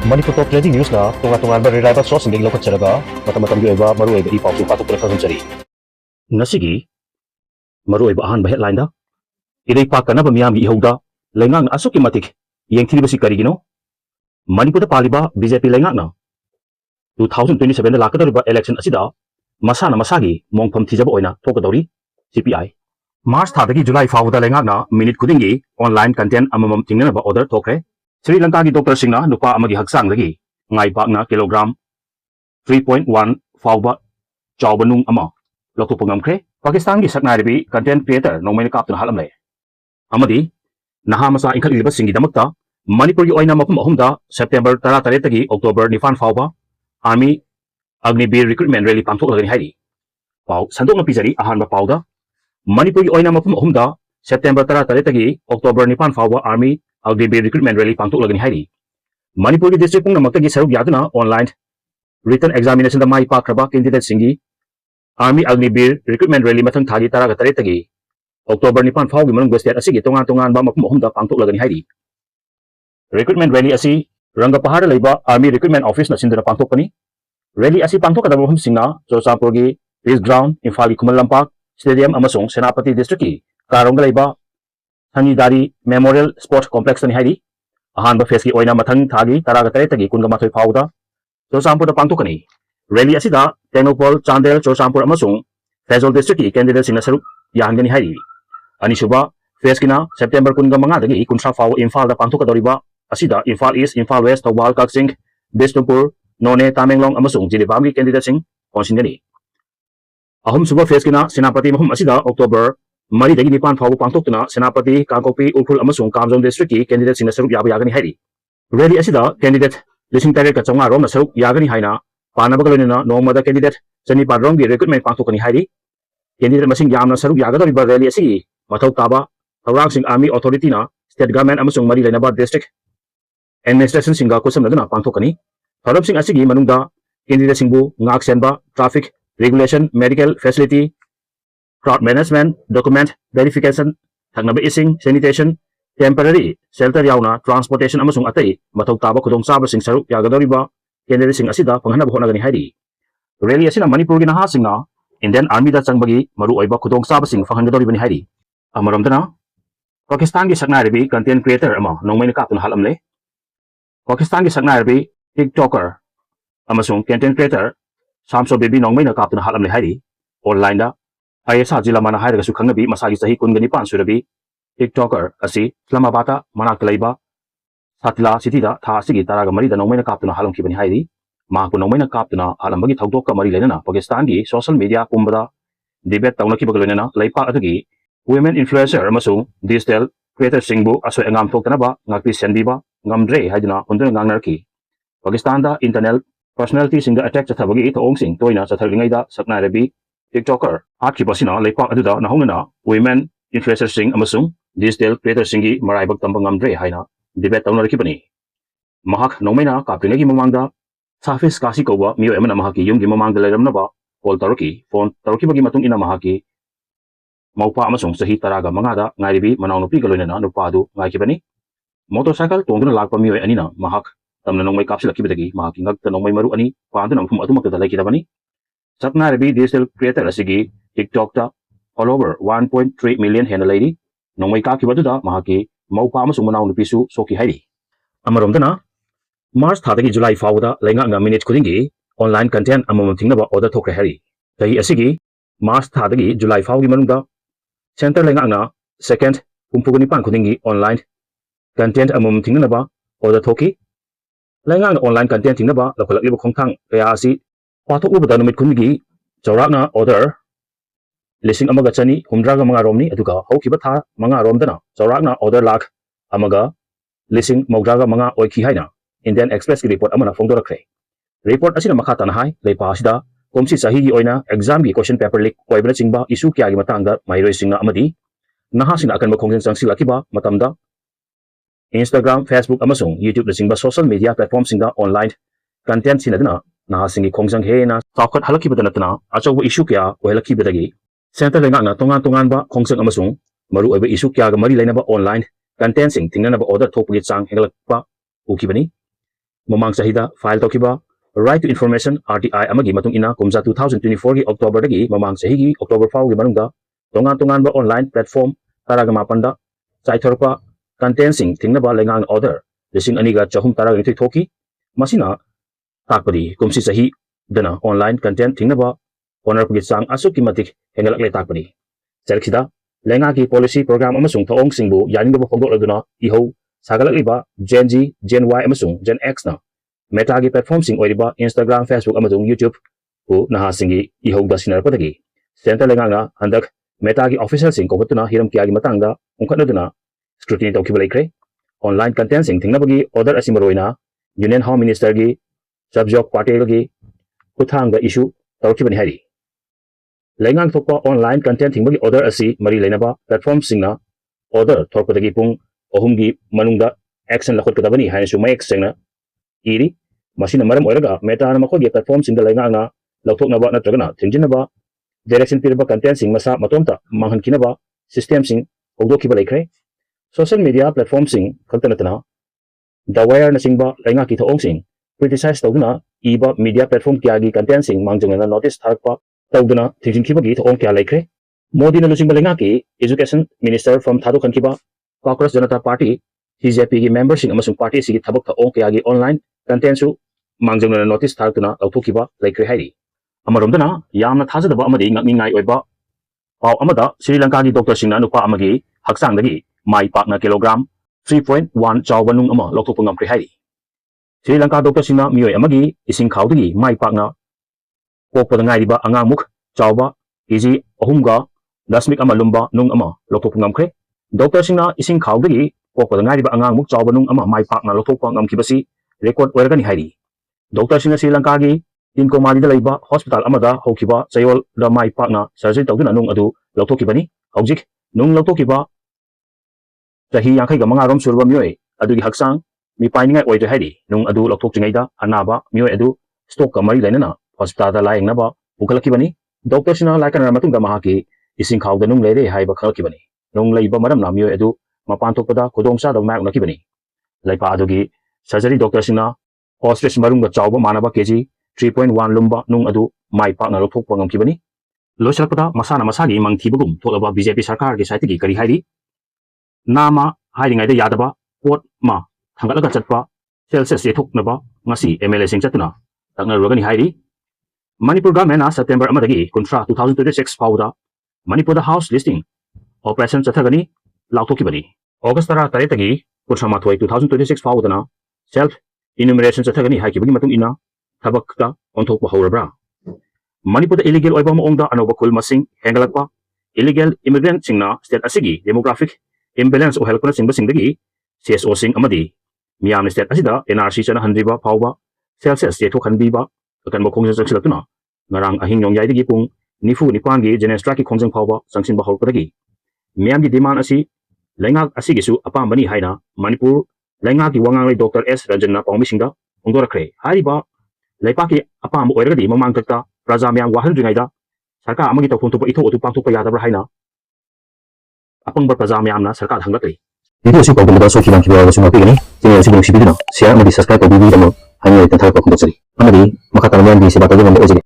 Manipur Top Trending News na tunga-tungan ba reliable source ng lokat saraga mata-matang yoy ba maruay ba ipaw patok na kasansari. Nasigi maruay ba ahan ba headline da? Iday pa ka na ba miyam ihawda lengang asok matik yang tili ba si karigino? Manipur da pali ba BJP lengang na 2027 na lakadari ba election asida masa na masagi mongpam tijaba oina tokadori CPI. March thadagi July fawda lengang na minute kudingi online content amamam tingna ba order tokre. Sri Lanka ki Dr. Singh na nupa amagi hagsang lagi ngay pa na kilogram 3.1 fawba chawba nung ama lokto pangamkre Pakistan ki saknaribi content creator nong may nakapto na halam le amadi nahamasa ingkal ilibas singi damakta Manipur ki oina mapum ahumda September 13 tagi October 9 fawba Army Agnibir recruitment rally pangtok lagani haidi paw sandok na pizari ahan ba pawda Manipur ki oina mapum ahumda September 13 tagi October 9 fawba Army Agnibir recruitment rally pangtok lagani haidi Manipur ki district pung namakta saruk yaduna online written examination da mai pakraba candidate singi Army Agnibir recruitment rally mathang thagi taraga tare tagi October 9 fawgi manung state asigi tongan ba mapum ahumda pangtok lagani haidi recruitment rally asi ranga pahar laiba Army recruitment office na sindra pangtok pani rally asi pangtok kadaba hum singna Josampur gi Peace Ground Imphal Kumal Lampak Stadium amasung Senapati district ki karong laiba Sanidari Memorial Sports Complex ni haidi ahan ba face ki oina mathang thagi taraga tare tagi kunga mathoi fawda Josampur da pangtok kani rally asida Tenopol Chandel Josampur amasung Fezol district ki candidate singna saruk yahangani haidi ani suba face kina September kunga manga dagi kunsa faw Imphal da pangtok kadoriba asida Imphal East Imphal West Tawal Kaksing Bisnupur None Tamenglong amasung Jilibam ki candidate sing konsingani ahum suba face kina Senapati mahum asida October Mari dagi nipan fawu pangtok tuna Senapati Kangkopi Ulpul amasung Kamjong district ki candidate singna saruk yaba yagani haidi rally asida candidate lising target ka chonga rom na saruk yagani haina panaba galona nomada candidate chani padrong gi recruitment pangtokani haidi candidate masing yamna saruk yagadori ba rally asigi mathau taba Nahasing Army authority na state government amasung mari lainaba district administration singa kusam naduna pangtokani tharap sing asigi manungda candidate singbu ngak senba traffic regulation medical facility crowd management document verification thagnaba ising sanitation temporary shelter yauna transportation amasung atai mathau taba khudong saba sing saruk yagadoriba candidate sing asida panghanaba honagani haidi rally asina Manipur gi Nahasing na Indian Army da changbagi maru oiba khudong saba sing panghangadoribani haidi amaromdana Pakistan gi saknaribi content creator ama nongmaina kaptuna halamle Pakistan gi saknaribi TikToker amasung content creator Samso baby nongmaina kaptuna halamle haidi online da ayesa jila mana hairaga su khangnabi masagi sahi kungani pan surabi TikToker asi Islamabad manak laiba Satla city da tha asigi taraga mari da nongmaina kaptuna halam kibani haidi mahakpu nongmaina kaptuna halambagi thawdok ka mari leinana Pakistan gi social media pumbada debate tawna kibaga leinana laipa adagi women influencer amasung digital creator singbu aso engam thoktanaba ngakti sendiba ngamdre haiduna hunduna ngangnarki Pakistan da internal personality singa attack chathabagi thong sing toina chathalingai da sakna rebi TikToker atki basina leipak aduda nahungna women influencer sing amasung digital creator singi maraibak tambang ngamdre haina debate tawna rakibani mahak nongmaina kapringi mamangda surface kasi kowa miyo emana mahaki yumgi mamangda leiramnaba call taroki phone taroki bagi matung ina mahaki maupa amasung sahi taraga mangada ngairibi manaunupi galoina nupadu ngaikibani motorcycle tongduna lakpa miyo anina mahak tamna nongmai kapsila kibadagi mahaki ngakta nongmai maru ani panduna phum atumakta laikidabani saknaribi digital creator asigi TikTok ta all over 1.3 million hena lady nongmai ka kibatuda mahaki maupa amasung manaunupi su soki haidi amaromdana March thadagi July fawda lainga nga minute kudingi online content amamam thingnaba order thokre hari tahi asigi March thadagi July fawgi manungda center lainga nga second pumpugani pan kudingi online content amamam thingnaba order thoki lainga nga online content thingnaba lakolakliba khongthang kaya asi pathok ubada numit kungi chawrakna order lising amaga chani humdraga manga romni aduga haukiba tha manga romdana chawrakna order lakh amaga lising maudraga manga oikhi haina Indian Express ki report amana phongdorakre report asina makata na hai leipa asida komsi sahi gi oina exam gi question paper leak oibna chingba issue kya gi matangda mairoi singna amadi Nahasing akan makhongjang changsi lakiba matamda Instagram Facebook amasung YouTube na singba social media platform singda online content sinadna Nahasing gi khongjang he na chawkhat halaki badanatna achawa issue kya ohelaki badagi center lenga na tongan ba khongjang amasung maru oiba issue kya ga mari lainaba online content sing tingna ba order thokpagi chang hegalakpa ukibani mamang sahida file tokiba right to information RTI amagi matung ina kumja 2024 gi October dagi mamang sahigi October fau gi manungda tongan ba online platform taraga mapanda chaithorpa content sing thingnaba lengang order lising aniga chahum taraga ni thoki masina takpadi kumsi sahi dana online content thingnaba honor gi sang asuki matik hengalak le takpadi cherkhida lenga ki policy program amasung thong singbu yaninga phogdol aduna iho sagalak liba Gen Z Gen Y amasung Gen X na meta gi platform sing oiriba Instagram Facebook amasung YouTube ku Nahasing iho da sinar padagi center lenga na handak meta gi official sing kokotuna hiram kya gi matangda ungkhatna scrutiny tawkiba laikre online content sing thingnabagi order asimaroina Union Home Minister gi subject party gi kuthang da issue tawkibani hari lengang thokpa online content thingbagi order asi mari leinaba platform singna order thokpadagi pung ohumgi manungda action lakhot kadabani hainasu mayek sengna iri masina maram oiraga meta na makhoi platform singda lenga lauthoknaba natragana thingjinaba direction pirba content sing masa matomta manghankinaba system sing ogdokiba laikre social media platform sing khaltanatana dawire na singba lenga ki thong sing criticize tawduna iba media platform kyagi content sing mangjungna notice tharakpa tawduna thingjinkhibagi thong kya laikre modi na lusingba lenga ki education minister from thadu khankiba Congress Janata Party CJP gi members sing amasung party sigi thabak thong kyagi online content su mangjungna notice tharakuna lauthokiba laikre hairi amaromdana yamna thajadaba amadi ngakningai oiba paw amada Sri Lanka gi doctor singna nupa amagi haksangdagi mai pakna kilogram 3.1 chawbanung ama loktopungam kre hairi Sri Lanka doctor singna mioi amagi ising khawdagi mai pakna pokpada ngairiba angamuk chawba kg ahumga dasmik ama lumba nung ama loktopungam kre doctor singna ising khawdagi pokpada ngairiba angamuk chawbanung ama mai pakna loktopungam kibasi record oirgani hairi doctor singna Sri Lanka gi Tinkomali da laiba hospital amada hokiba chayol da mai pakna surgery tawduna nung adu lauthokibani hojik nung lauthokibba chahi yankhai ga manga rom surba mioi adugi haksang mi painingai oide hairi nung adu lauthokjingaida anaba mioi adu stock ka mari lainana hospital da laingnaba pukhalakibani doctor sina laikana matungda mahaki ising khawda nung leire haiba khalakibani nung leiba maram na mioi adu mapan thokpada khudongsa da mak nakibani laipa adugi surgery doctor sina ostrich marunga chawba manaba kg 3.1 lumba nung adu mai pakna lothokpa ngamkibani loisalakpada masana masagi mangthibagum tholaba BJP sarkar gi saitigi kari hairi nama hairingaida yadaba pot ma thangalaga chatpa celsius yethoknaba ngasi MLA sing chatuna takna rogani hairi Manipur government na September amadagi kuntra 2026 fauda Manipur da house listing operation chathagani lauthokibani August 13 tagi kuntra mathoi 2026 faudana self enumeration chathagani haikibagi matung ina thabakta onthokpa haurabra Manipur da illegal oiba maongda anoba khul masing hengalakpa illegal immigrant singna state asigi demographic imbalance o helpna singba singdagi CSO sing amadi miyam state asida NRC chana handriba phawba celsius yethok hanbiba akan mo khongjang chaksilakuna ngarang ahing yong yaidagi pung nifu nipan gi general ki khongjang phawba sangsinba holpadagi miyam gi demand asi lengak asigi su apambani haina Manipur lengak gi wangang lai Dr. S Ranjanna pawmi singda ongdorakre hariba Laipaki apam oirgadi mamang takta praja myang wahan ringaida sarkar amagi tawphom thopa ithok otu pangthokpa yadabra haina apangbar praja myamna sarkar hanglakri video si pawgumda so khibang khibawa so mapigani channel si bong sibidina share amadi subscribe tawbibi damo haingai tanthar pa khumdachari amadi makha tamyan bi se batawin ande ojigi